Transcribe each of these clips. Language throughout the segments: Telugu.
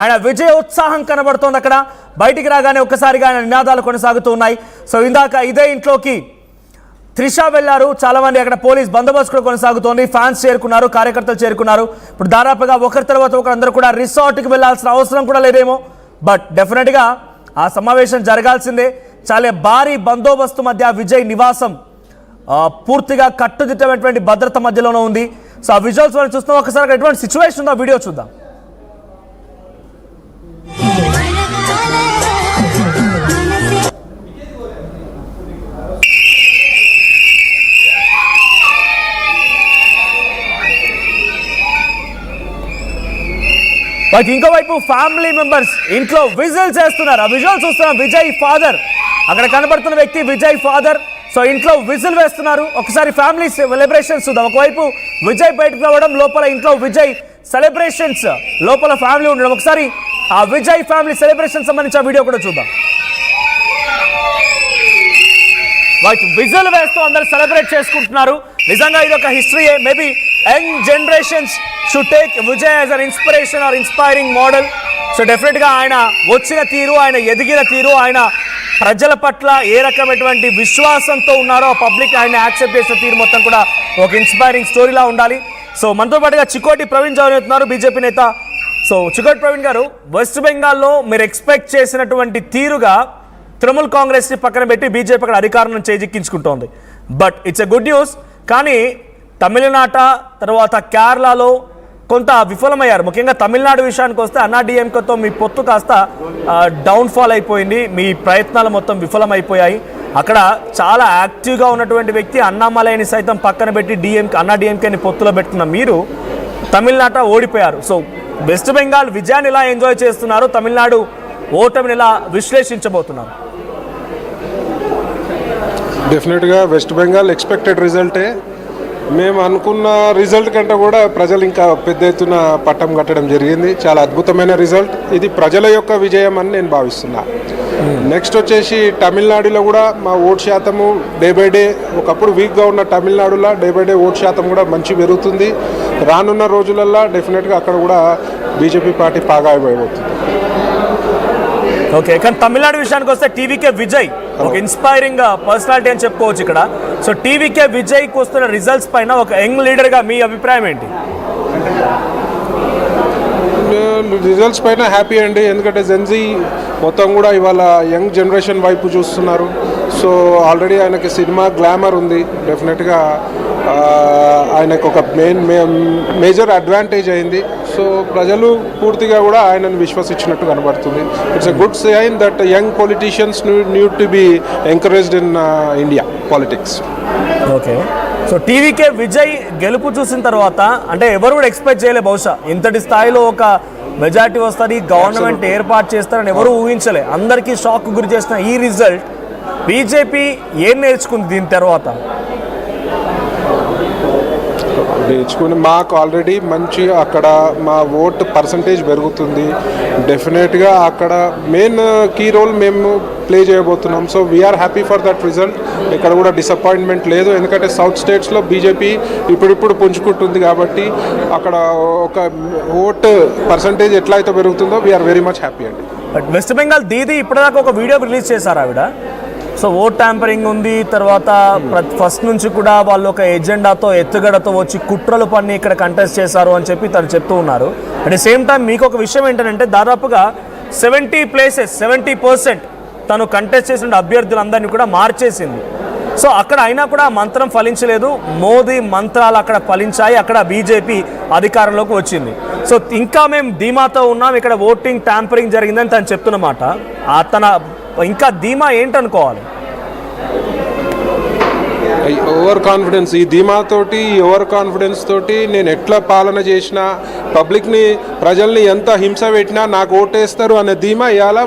ఆయన విజయ ఉత్సాహం కనబడుతోంది. అక్కడ బయటికి రాగానే ఒక్కసారిగా ఆయన నినాదాలు కొనసాగుతూ ఉన్నాయి. సో ఇందాక ఇదే ఇంట్లోకి త్రిష వెళ్లారు. చాలా మంది అక్కడ పోలీస్ బందోబస్తు కూడా కొనసాగుతోంది. ఫ్యాన్స్ చేరుకున్నారు, కార్యకర్తలు చేరుకున్నారు. ఇప్పుడు దాదాపుగా ఒకరి తర్వాత ఒకరు అందరూ కూడా రిసార్ట్కి వెళ్లాల్సిన అవసరం కూడా లేదేమో. బట్ డెఫినెట్గా ఆ సమావేశం జరగాల్సిందే. చాలా భారీ బందోబస్తు మధ్య విజయ్ నివాసం పూర్తిగా కట్టుదిట్టమైనటువంటి భద్రత మధ్యలోనే ఉంది. సో ఆ విజువల్స్ మనం చూస్తాం. ఒకసారి ఎటువంటి సిచ్యువేషన్ ఉందో వీడియో చూద్దాం. ఇంకోవైపు ఫ్యామిలీ మెంబర్స్ ఇంట్లో విజిల్ చేస్తున్నారు. ఆ విజువల్ చూస్తున్నాం. విజయ్ ఫాదర్ అక్కడ కనబడుతున్న వ్యక్తి విజయ్ ఫాదర్. సో ఇంట్లో విజిల్ వేస్తున్నారు. ఒకసారి ఫ్యామిలీ సెలబ్రేషన్స్ చూద్దాం. ఒకవైపు విజయ్ బయటకు రావడం, లోపల ఇంట్లో విజయ్ సెలబ్రేషన్స్, లోపల ఫ్యామిలీ ఉండడం. ఒకసారి ఆ విజయ్ ఫ్యామిలీ సెలబ్రేషన్ సంబంధించిన వీడియో కూడా చూద్దాం. విజిల్ వేస్తూ అందరూ సెలబ్రేట్ చేసుకుంటున్నారు. నిజంగా ఇది ఒక హిస్టరీయే. Maybe young generations should take Vijay as an inspiration or inspiring model. So డెఫినెట్గా ఆయన వచ్చిన తీరు, ఆయన ఎదిగిన తీరు, ఆయన ప్రజల పట్ల ఏ రకమైనటువంటి విశ్వాసంతో ఉన్నారో పబ్లిక్ ఆయన యాక్సెప్ట్ చేసిన తీరు మొత్తం కూడా ఒక ఇన్స్పైరింగ్ స్టోరీలా ఉండాలి. సో మనతో పాటుగా చికోటి ప్రవీణ్ జాయిన్ అవుతున్నారు, బీజేపీ నేత. సో చికోటి ప్రవీణ్ గారు, వెస్ట్ బెంగాల్లో మీరు ఎక్స్పెక్ట్ చేసినటువంటి తీరుగా తృణమూల్ కాంగ్రెస్ని పక్కన పెట్టి బీజేపీ అక్కడ అధికారం చేజిక్కించుకుంటోంది. But it's a good news. కానీ తమిళనాట తర్వాత కేరళలో కొంత విఫలమయ్యారు. ముఖ్యంగా తమిళనాడు విషయానికి వస్తే అన్నాడీఎంకేతో మీ పొత్తు కాస్త డౌన్ఫాల్ అయిపోయింది. మీ ప్రయత్నాలు మొత్తం విఫలమైపోయాయి. అక్కడ చాలా యాక్టివ్గా ఉన్నటువంటి వ్యక్తి అన్నామలైని సైతం పక్కన పెట్టి అన్నాడీఎంకేని పొత్తులో పెట్టుకున్న మీరు తమిళనాట ఓడిపోయారు. సో వెస్ట్ బెంగాల్ విజయాన్ని ఎలా ఎంజాయ్ చేస్తున్నారు, తమిళనాడు ఓటమిని ఎలా విశ్లేషించబోతున్నారు? డెఫినెట్గా వెస్ట్ బెంగాల్ ఎక్స్పెక్టెడ్ రిజల్టే. మేము అనుకున్న రిజల్ట్ కంటే కూడా ప్రజలు ఇంకా పెద్ద ఎత్తున పట్టం కట్టడం జరిగింది. చాలా అద్భుతమైన రిజల్ట్. ఇది ప్రజల యొక్క విజయం అని నేను భావిస్తున్నా. నెక్స్ట్ వచ్చేసి తమిళనాడులో కూడా మా ఓటు శాతము డే బై డే, ఒకప్పుడు వీక్గా ఉన్న తమిళనాడులో డే బై డే ఓటు శాతం కూడా మంచి పెరుగుతుంది. రానున్న రోజులల్లో డెఫినెట్గా అక్కడ కూడా బీజేపీ పార్టీ బాగా అయిపోతుంది. ఓకే, కానీ తమిళనాడు విషయానికి వస్తే టీవీకే విజయ్ ఒక ఇన్స్పైరింగ్ పర్సనాలిటీ అని చెప్పుకోవచ్చు ఇక్కడ. సో టీవీకే విజయ్కి వస్తున్న రిజల్ట్స్ పైన ఒక యంగ్ లీడర్గా మీ అభిప్రాయం ఏంటి? రిజల్ట్స్ పైన హ్యాపీ అండి. ఎందుకంటే జెన్జీ మొత్తం కూడా ఇవాళ యంగ్ జనరేషన్ వైపు చూస్తున్నారు. సో ఆల్రెడీ ఆయనకి సినిమా గ్లామర్ ఉంది. డెఫినెట్గా ఆయనకు ఒక మేజర్ అడ్వాంటేజ్ అయింది. సో ప్రజలు పూర్తిగా కూడా ఆయనను విశ్వసించినట్టు కనబడుతుంది. It's a good sign that young politicians need to be encouraged in India politics. Okay, so TVK Vijay గెలుపు చూసిన తర్వాత అంటే ఎవరు కూడా ఎక్స్పెక్ట్ చేయలే బహుశా ఇంతటి స్థాయిలో ఒక మెజారిటీ వస్తుంది, గవర్నమెంట్ ఏర్పాటు చేస్తారని ఎవరు ఊహించలే. అందరికీ షాక్ గురి చేసిన ఈ రిజల్ట్ బీజేపీ ఏం నేర్చుకుంది దీని తర్వాత? నేర్చుకుని మాకు ఆల్రెడీ మంచి అక్కడ మా ఓట్ పర్సంటేజ్ పెరుగుతుంది. డెఫినెట్గా అక్కడ మెయిన్ కీ రోల్ మేము ప్లే చేయబోతున్నాం. So we are happy for that result. ఇక్కడ కూడా డిసప్పాయింట్మెంట్ లేదు. ఎందుకంటే సౌత్ స్టేట్స్లో బీజేపీ ఇప్పుడిప్పుడు పుంజుకుంటుంది కాబట్టి అక్కడ ఒక ఓట్ పర్సంటేజ్ ఎట్లా అయితే పెరుగుతుందో వీఆర్ వెరీ మచ్ హ్యాపీ అండి. బట్ వెస్ట్ బెంగాల్ దీది ఇప్పటిదాకా ఒక వీడియో రిలీజ్ చేశారు ఆవిడ. సో ఓట్ ట్యాంపరింగ్ ఉంది, తర్వాత ఫస్ట్ నుంచి కూడా వాళ్ళు ఒక ఎజెండాతో ఎత్తుగడతో వచ్చి కుట్రలు పన్ని ఇక్కడ కంటెస్ట్ చేశారు అని చెప్పి తను చెప్తూ ఉన్నారు. అట్ ద సేమ్ టైం మీకు ఒక విషయం ఏంటంటే దాదాపుగా 70% తను కంటెస్ట్ చేసిన అభ్యర్థులందరినీ కూడా మార్చేసింది. సో అక్కడ అయినా కూడా మంత్రం ఫలించలేదు. మోదీ మంత్రాలు అక్కడ ఫలించాయి. అక్కడ బీజేపీ అధికారంలోకి వచ్చింది. సో ఇంకా మేము ధీమాతో ఉన్నాం, ఇక్కడ ఓటింగ్ ట్యాంపరింగ్ జరిగిందని తను చెప్తున్నమాట. తన ఇంకా ధీమా ఏంటనుకోవాలి? Over confidence. ఈ ధీమాతోటి, ఓవర్ కాన్ఫిడెన్స్ తోటి నేను ఎట్లా పాలన చేసినా, పబ్లిక్ని ప్రజల్ని ఎంత హింస పెట్టినా నాకు ఓటేస్తారు అనే ధీమా ఇవాళ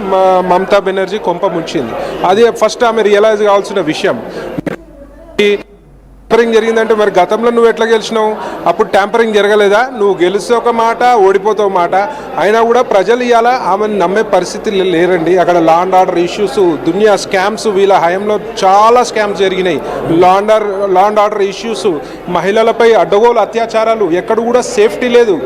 మమతా బెనర్జీ కొంప ముంచింది. అది ఫస్ట్ ఆమె రియలైజ్ కావాల్సిన విషయం. ట్యాంపరింగ్ జరిగిందంటే మరి గతంలో నువ్వు ఎట్లా గెలిచినావు? అప్పుడు ట్యాంపరింగ్ జరగలేదా? నువ్వు గెలిస్తే ఒక మాట, ఓడిపోతావు మాట. అయినా కూడా ప్రజలు ఇవాళ ఆమెను నమ్మే పరిస్థితి లేరండి. అక్కడ law and order issues, Duniya scams, వీళ్ళ హయాంలో చాలా స్కామ్స్ జరిగినాయి. లా అండ్ ఆర్డర్ ఇష్యూస్, మహిళలపై అడ్డగోలు అత్యాచారాలు, ఎక్కడ కూడా సేఫ్టీ లేదు.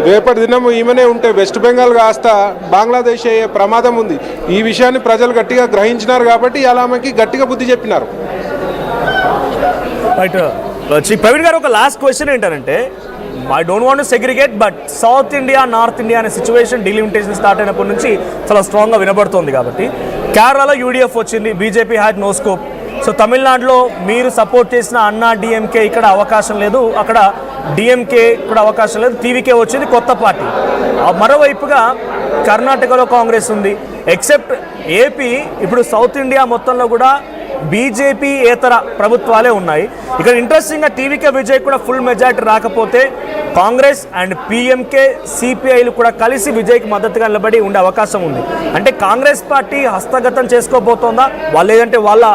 రేపటి దినం ఈమెనే ఉంటే వెస్ట్ బెంగాల్ కాస్త బంగ్లాదేశ్ అయ్యే ప్రమాదం ఉంది. ఈ విషయాన్ని ప్రజలు గట్టిగా గ్రహించినారు కాబట్టి ఇలా ఆమెకి గట్టిగా బుద్ధి చెప్పినారు. రైట్. ప్రవీణ్ గారు, ఒక లాస్ట్ క్వశ్చన్ ఏంటంటే, I don't want to segregate, but South India, North India అనే సిచ్యువేషన్ డిలిమిటేషన్ స్టార్ట్ అయినప్పటి నుంచి చాలా స్ట్రాంగ్గా వినబడుతోంది. కాబట్టి కేరళలో యూడిఎఫ్ వచ్చింది, BJP had no scope. So తమిళనాడులో మీరు సపోర్ట్ చేసిన అన్నా డిఎంకే ఇక్కడ అవకాశం లేదు, అక్కడ డిఎంకే కూడా అవకాశం లేదు, టీవీకే వచ్చింది కొత్త పార్టీ. మరోవైపుగా కర్ణాటకలో కాంగ్రెస్ ఉంది. ఎక్సెప్ట్ ఏపీ, ఇప్పుడు సౌత్ ఇండియా మొత్తంలో కూడా బీజేపీ ఏతర ప్రభుత్వాలే ఉన్నాయి. ఇక్కడ ఇంట్రెస్టింగ్గా టీవీకే విజయ్ కూడా ఫుల్ మెజారిటీ రాకపోతే కాంగ్రెస్ అండ్ పీఎంకే, సిపిఐలు కూడా కలిసి విజయ్కి మద్దతుగా నిలబడి ఉండే అవకాశం ఉంది. అంటే కాంగ్రెస్ పార్టీ హస్తగతం చేసుకోబోతోందా, వాళ్ళు లేదంటే వాళ్ళ